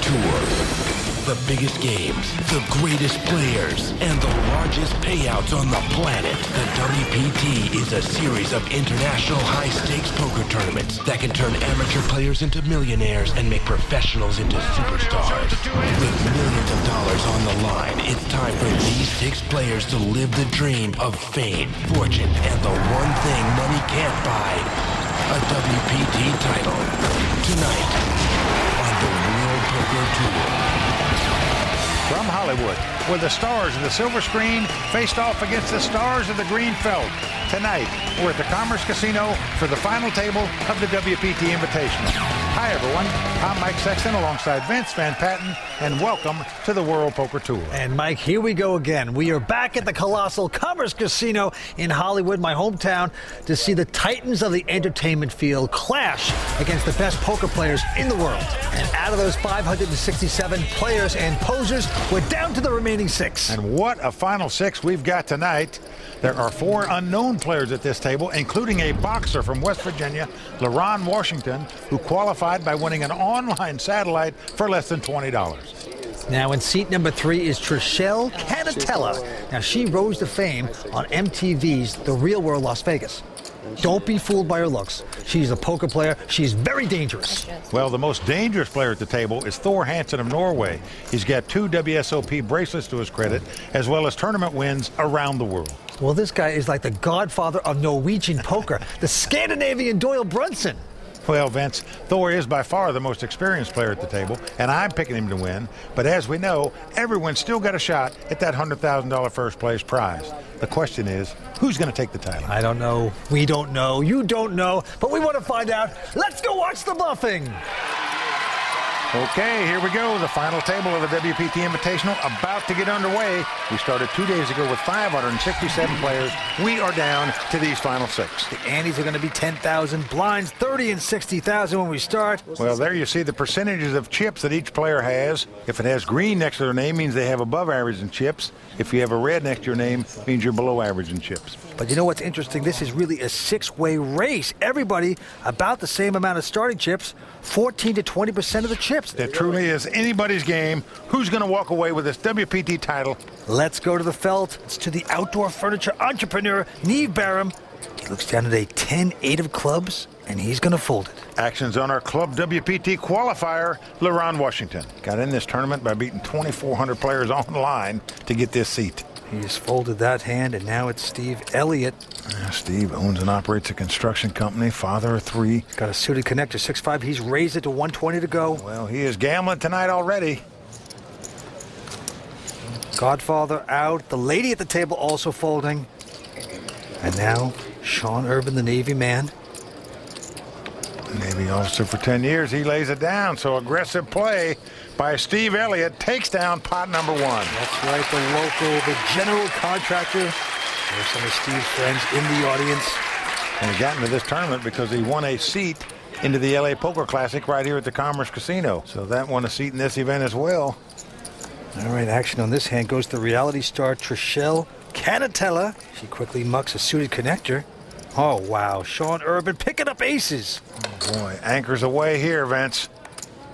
Tour. The biggest games, the greatest players, and the largest payouts on the planet. The WPT is a series of international high-stakes poker tournaments that can turn amateur players into millionaires and make professionals into superstars. With millions of dollars on the line, it's time for these 6 players to live the dream of fame, fortune, and the one thing money can't buy, a WPT title. Tonight, on the World Poker Tour. From Hollywood, where the stars of the silver screen faced off against the stars of the green felt. Tonight, we're at the Commerce Casino for the final table of the WPT Invitational. Hi, everyone. I'm Mike Sexton alongside Vince Van Patten, and welcome to the World Poker Tour. And, Mike, here we go again. We are back at the colossal Commerce Casino in Hollywood, my hometown, to see the titans of the entertainment field clash against the best poker players in the world. And out of those 567 players and posers, we're down to the remaining 6. And what a final 6 we've got tonight. There are 4 unknown players at this table, including a boxer from West Virginia, LaRon Washington, who qualified by winning an online satellite for less than $20. Now in seat number 3 is Trishelle Cannatella. Now she rose to fame on MTV's The Real World Las Vegas. Don't be fooled by her looks. She's a poker player. She's very dangerous. Well, the most dangerous player at the table is Thor Hansen of Norway. He's got 2 WSOP bracelets to his credit, as well as tournament wins around the world. Well, this guy is like the godfather of Norwegian poker, the Scandinavian Doyle Brunson. Well, Vince, Thor is by far the most experienced player at the table, and I'm picking him to win. But as we know, everyone's still got a shot at that $100,000 first place prize. The question is, who's going to take the title? I don't know. We don't know. You don't know. But we want to find out. Let's go watch the bluffing. Okay, here we go. The final table of the WPT Invitational about to get underway. We started 2 days ago with 567 players. We are down to these final 6. The antes are going to be 10,000, blinds 30 and 60,000 when we start. Well, there you see the percentages of chips that each player has. If it has green next to their name, means they have above average in chips. If you have a red next to your name, means you're below average in chips. But you know what's interesting? This is really a 6-way race. Everybody about the same amount of starting chips, 14 to 20% of the chips. It truly is anybody's game. Who's going to walk away with this WPT title? Let's go to the felt. It's to the outdoor furniture entrepreneur, Neve Barham. He looks down at a 10-8 of clubs, and he's going to fold it. Action's on our Club WPT qualifier, LaRon Washington. Got in this tournament by beating 2,400 players online to get this seat. He just folded that hand, and now it's Steve Elliott. Steve owns and operates a construction company, father of 3. Got a suited connector, 6-5. He's raised it to 120 to go. Well, he is gambling tonight already. Godfather out. The lady at the table also folding. And now, Sean Urban, the Navy man. Navy officer for 10 years. He lays it down. So aggressive play by Steve Elliott takes down pot number 1. That's right, the local, the general contractor. There's some of Steve's friends in the audience. And he got into this tournament because he won a seat into the LA Poker Classic right here at the Commerce Casino. So that won a seat in this event as well. All right, action on this hand goes to reality star Trishelle Cannatella. She quickly mucks a suited connector. Oh, wow. Sean Urban picking up aces. Oh, boy. Anchors away here, Vince.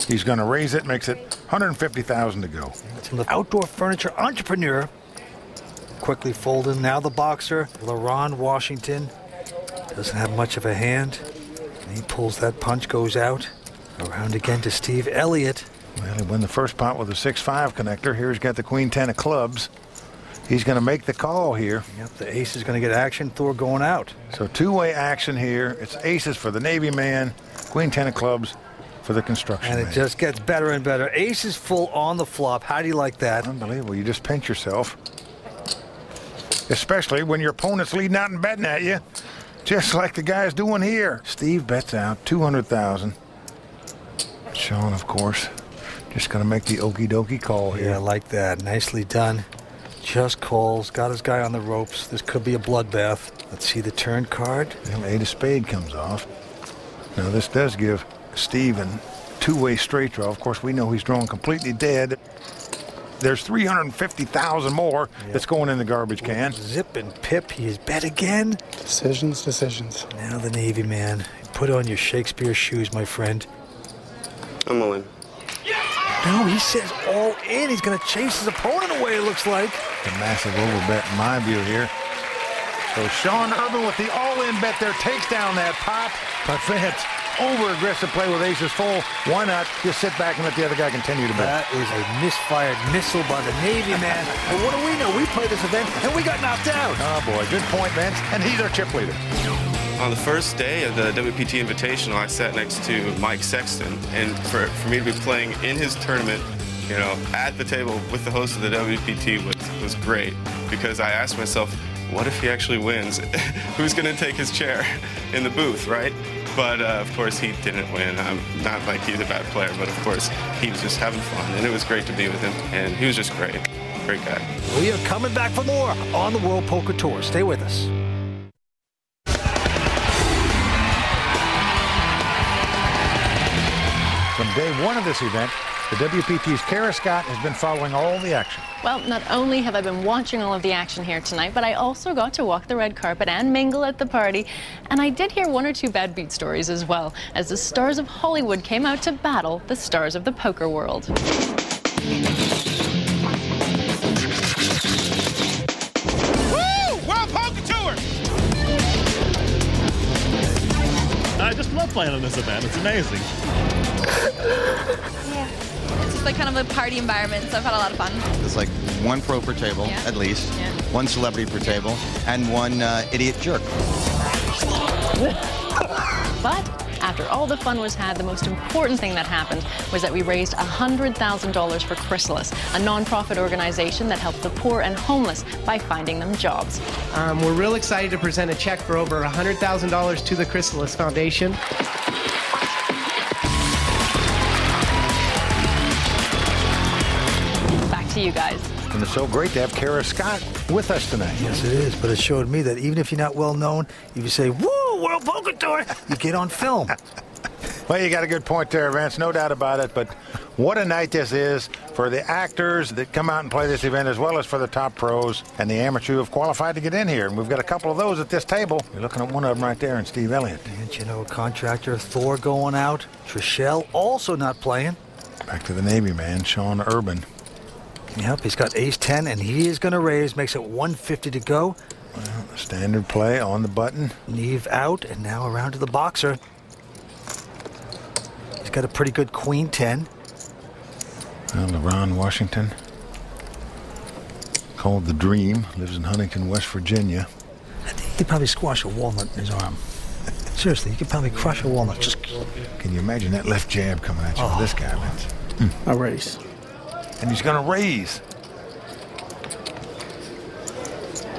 He's going to raise it, makes it $150,000 to go. It's from the outdoor furniture entrepreneur. Quickly folding. Now the boxer, LaRon Washington. Doesn't have much of a hand. And he pulls that punch, goes out. Around again to Steve Elliott. Well, he won the first pot with a 6-5 connector. Here he's got the Queen 10 of clubs. He's going to make the call here. Yep, the ace is going to get action. Thor going out. So 2-way action here. It's aces for the Navy man, Queen 10 of clubs for the construction man. And it just gets better and better. Ace is full on the flop. How do you like that? Unbelievable. You just pinch yourself. Especially when your opponent's leading out and betting at you, just like the guy's doing here. Steve bets out $200,000. Sean, of course, just going to make the okie dokie call here. Yeah, I like that. Nicely done. Just calls, got his guy on the ropes. This could be a bloodbath. Let's see the turn card. Well, 8 of spade comes off. Now this does give Steven 2-way straight draw. Of course, we know he's drawing completely dead. There's $350,000 more that's going in the garbage can. Zip and pip, he is bet again. Decisions. Now the Navy man. Put on your Shakespeare shoes, my friend. I'm all in. No, he says all in. He's going to chase his opponent away, it looks like. A massive overbet in my view here. So Sean Urban with the all-in bet there takes down that pot. But Vance, over-aggressive play with aces full. Why not just sit back and let the other guy continue to bet? That is a misfired missile by the Navy man. But what do we know? We played this event and we got knocked out. Oh, boy. Good point, Vance. And he's our chip leader. On the first day of the WPT Invitational, I sat next to Mike Sexton. And for me to be playing in his tournament, you know, at the table with the host of the WPT was great. Because I asked myself, what if he actually wins? Who's going to take his chair in the booth, right? But, of course, he didn't win. Not like he's a bad player, but, of course, he was just having fun. And it was great to be with him. And he was just great. Great guy. We are coming back for more on the World Poker Tour. Stay with us. From day one of this event, the WPT's Kara Scott has been following all the action. Well, not only have I been watching all of the action here tonight, but I also got to walk the red carpet and mingle at the party. And I did hear one or two bad beat stories as well, as the stars of Hollywood came out to battle the stars of the poker world. Woo! World Poker Tour! I just love playing on this event. It's amazing. Yeah. It's just like kind of a party environment, so I've had a lot of fun. There's like one pro per table, at least, one celebrity per table, and one idiot jerk. But after all the fun was had, the most important thing that happened was that we raised $100,000 for Chrysalis, a non-profit organization that helps the poor and homeless by finding them jobs. We're real excited to present a check for over $100,000 to the Chrysalis Foundation. To you guys. And it's so great to have Kara Scott with us tonight. Yes, it is. But it showed me that even if you're not well known, if you say, woo, World Poker Tour, you get on film. Well, you got a good point there, Vance. No doubt about it. But what a night this is for the actors that come out and play this event, as well as for the top pros and the amateurs who have qualified to get in here. And we've got a couple of those at this table. You're looking at one of them right there, and Steve Elliott. And you know, contractor Thor going out. Trishelle also not playing. Back to the Navy man, Sean Urban. Yep, he's got ace-10, and he is going to raise. Makes it 150 to go. Well, standard play on the button. Neve out, and now around to the boxer. He's got a pretty good queen-10. Well, LeRon Washington, called the Dream, lives in Huntington, West Virginia. I think he could probably squash a walnut in his arm. Seriously, you could probably crush a walnut. Just... Can you imagine that left jab coming at you with this guy, Vince? A raise. And he's going to raise.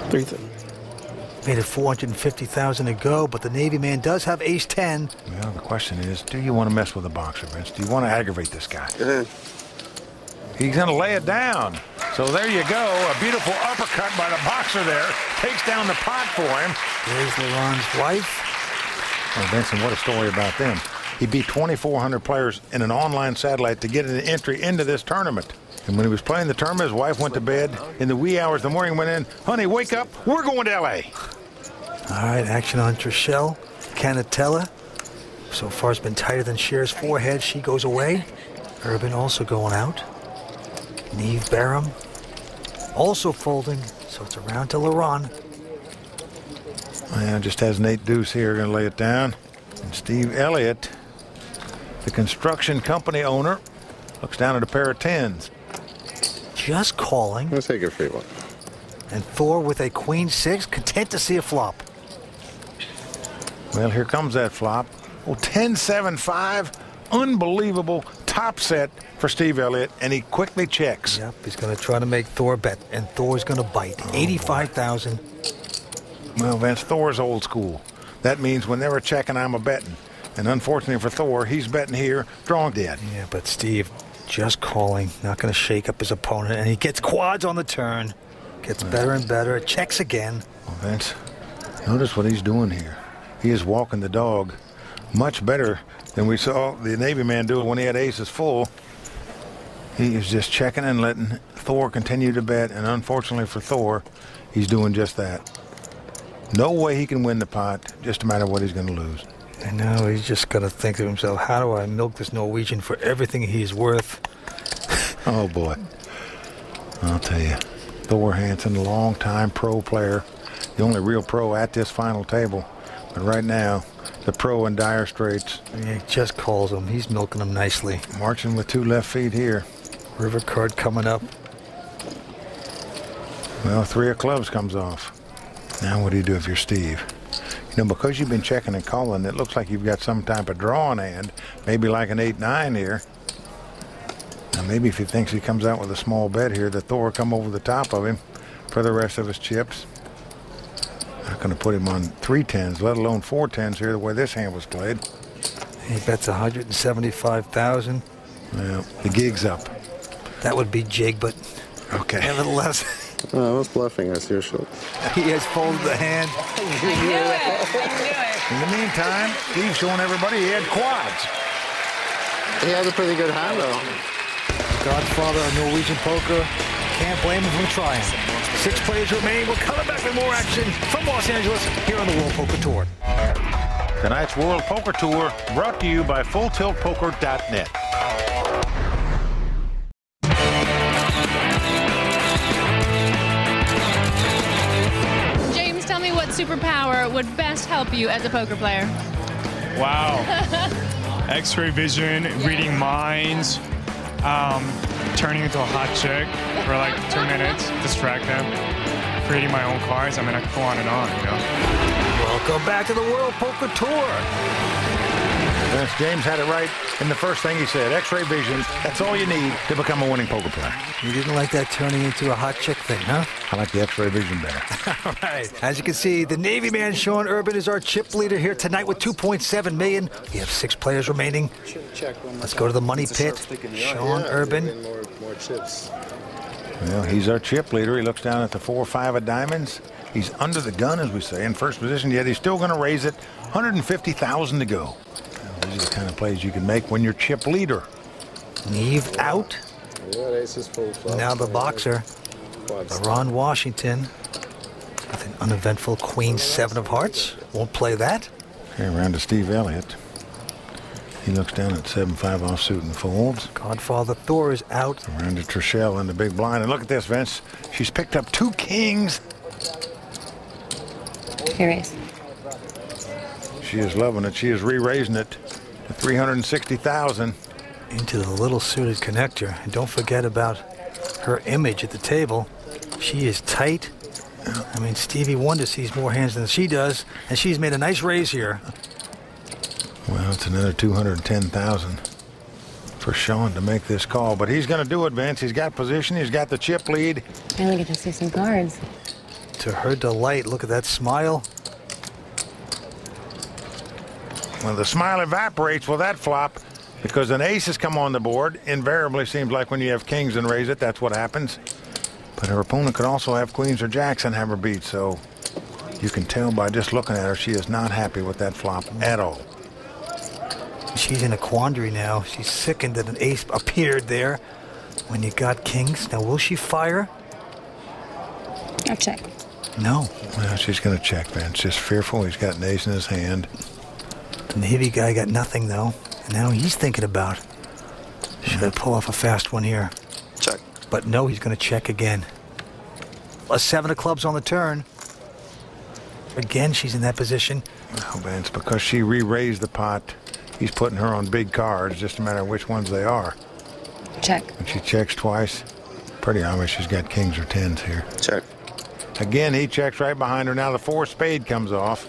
3-10. Made it 450,000 to go, but the Navy man does have ace-10. Well, the question is, do you want to mess with a boxer, Vince? Do you want to aggravate this guy? He's going to lay it down. So there you go. A beautiful uppercut by the boxer there. Takes down the pot for him. There's LeRon's wife. Well, Vincent, what a story about them. He beat 2,400 players in an online satellite to get an entry into this tournament. And when he was playing the tournament, his wife went to bed. In the wee hours of the morning, went in, honey, wake up. We're going to L.A. All right, action on Trishelle. Canatella. So far, it's been tighter than Cher's forehead. She goes away. Urban also going out. Neve Barham also folding. So it's around to LeRon. And just has Nate Deuce here, going to lay it down. And Steve Elliott, the construction company owner, looks down at a pair of 10s. Just calling. Let's take a free one. And Thor with a queen-6, content to see a flop. Well, here comes that flop. Well, 10-7-5, unbelievable top set for Steve Elliott, and he quickly checks. Yep, he's going to try to make Thor bet, and Thor's going to bite. 85,000. Well, Vince, Thor's old school. That means when they were checking, I'm a betting. And unfortunately for Thor, he's betting here, drawing dead. Yeah, but Steve just calling, not going to shake up his opponent, and he gets quads on the turn. Gets better and better. Checks again. Well, Vince, notice what he's doing here. He is walking the dog much better than we saw the Navy man do when he had aces full. He is just checking and letting Thor continue to bet, and unfortunately for Thor, he's doing just that. No way he can win the pot, just a matter of what he's going to lose. I know, he's just going to think to himself, how do I milk this Norwegian for everything he's worth? Oh, boy. I'll tell you, Thor Hansen, long-time pro player, the only real pro at this final table. But right now, the pro in dire straits. He just calls him. He's milking him nicely. Marching with 2 left feet here. River card coming up. Well, 3 of clubs comes off. Now what do you do if you're Steve? You know, because you've been checking and calling, it looks like you've got some type of draw in hand. Maybe like an 8-9 here. Now maybe if he thinks he comes out with a small bet here, the Thor come over the top of him for the rest of his chips. Not going to put him on 3 10s, let alone 4 10s here, the way this hand was played. He bets 175,000. Well, the gig's up. That would be jig, but okay. Nevertheless, I was bluffing as usual. he has folded the hand. I knew it. In the meantime, Steve's showing everybody he had quads. He had a pretty good hand, though. Godfather of Norwegian poker. Can't blame him for trying. 6 players remain. We're coming back with more action from Los Angeles here on the World Poker Tour. Tonight's World Poker Tour brought to you by FullTiltPoker.net. James, tell me what superpower would best help you as a poker player. Wow. X-ray vision, reading minds, turning into a hot chick for like 2 minutes, distract them, creating my own cards. I mean, I could go on and on, you know. Welcome back to the World Poker Tour. Vince James had it right in the first thing he said. X-ray vision, that's all you need to become a winning poker player. You didn't like that turning into a hot chick thing, huh? I like the X-ray vision better. All right. As you can see, the Navy man, Sean Urban, is our chip leader here tonight with $2.7 million. We have 6 players remaining. Let's go to the money pit. Sean Urban. Well, he's our chip leader. He looks down at the 4-5 of diamonds. He's under the gun, as we say, in first position, yet he's still going to raise it. $150,000 to go. These are the kind of plays you can make when you're chip leader. Neve out. Now the boxer, Ron Washington, with an uneventful Queen 7 of hearts. Won't play that. Okay, around to Steve Elliott. He looks down at 7-5 offsuit and folds. Godfather Thor is out. Around to Trishelle in the big blind. And look at this, Vince. She's picked up 2 kings. Curious. She is loving it. She is re-raising it to 360,000. Into the little suited connector. And don't forget about her image at the table. She is tight. I mean, Stevie Wonder sees more hands than she does, and she's made a nice raise here. Well, it's another 210,000 for Sean to make this call, but he's going to do it, Vince. He's got position. He's got the chip lead. Finally get to see some cards. To her delight, look at that smile. Well, the smile evaporates with that flop because an ace has come on the board. Invariably seems like when you have kings and raise it, that's what happens. But her opponent could also have queens or jacks and have her beat, so you can tell by just looking at her she is not happy with that flop at all. She's in a quandary now. She's sickened that an ace appeared there when you got kings. Now, will she fire? I'll check. No. Well, she's going to check, Vince. Just fearful. He's got an ace in his hand. The Navy guy got nothing, though. And now he's thinking about, should I pull off a fast one here? Check. But no, he's going to check again. A 7 of clubs on the turn. Again, she's in that position. Oh, Vince, because she re-raised the pot, he's putting her on big cards, just a matter of which ones they are. Check. And she checks twice. Pretty obvious she's got kings or tens here. Check. Again, he checks right behind her. Now the 4 spade comes off.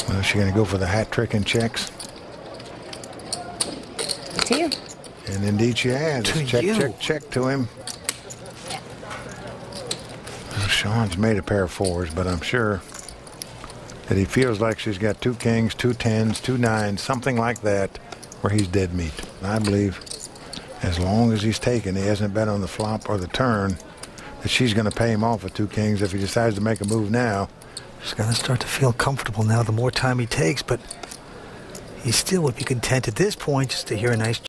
Well, is she going to go for the hat trick and checks? To you. And indeed she has. Check, check, check to him. Well, Sean's made a pair of 4s, but I'm sure that he feels like she's got 2 kings, 2 10s, 2 9s, something like that, where he's dead meat. I believe as long as he's taken, he hasn't bet on the flop or the turn, that she's going to pay him off with 2 kings if he decides to make a move now. He's got to start to feel comfortable now the more time he takes, but he still would be content at this point just to hear a nice